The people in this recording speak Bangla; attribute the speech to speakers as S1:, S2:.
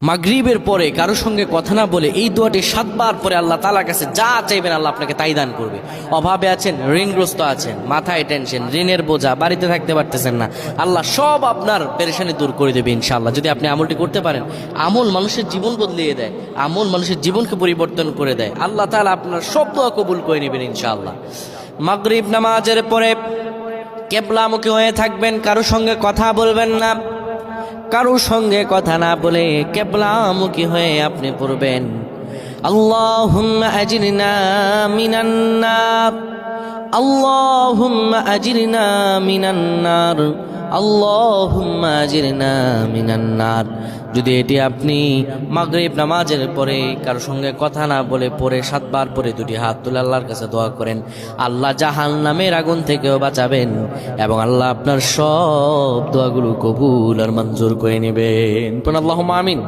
S1: মাগরিবের পরে কারো সঙ্গে কথা না বলে এই দোয়াটি 7 বার পরে আল্লাহ তাআলার কাছে যা চাইবেন আল্লাহ আপনাকে তাই দান করবে। অভাবে আছেন, ঋণগ্রস্ত আছেন, মাথায় টেনশন, ঋণের বোঝা, বাড়িতে থাকতে পারতেছেন না, আল্লাহ সব আপনার পেরেশানি দূর করে দেবে ইনশাআল্লাহ, যদি আপনি আমলটি করতে পারেন। আমল মানুষের জীবন বদলিয়ে দেয়, আমল মানুষের জীবনকে পরিবর্তন করে দেয়। আল্লাহ তাআলা আপনার সব দোয়া কবুল করে নেবেন ইনশাআল্লাহ। মাগরিব নামাজের পরে কিবলামুখী হয়ে থাকবেন, কারো সঙ্গে কথা বলবেন না, কারো সঙ্গে কথা না বলে কিবলামুখী হয়ে আপনি পড়বেন আল্লাহুম্মা আজরিনা মিনান নার, আল্লাহুম্মা আজরিনা মিনান নার, আল্লাহুম্মা আজরিনা মিনান নার। যদি এটি আপনি মাগরিব নামাজের পরে কারো সঙ্গে কথা না বলে পড়ে 7 বার পরে দুটি হাত তুলে আল্লাহর কাছে দোয়া করেন, আল্লাহ জাহান্নামের আগুন থেকেও বাঁচাবেন এবং আল্লাহ আপনার সব দোয়াগুলো কবুল আর মঞ্জুর করে নেবেন। আল্লাহুম্মা আমিন।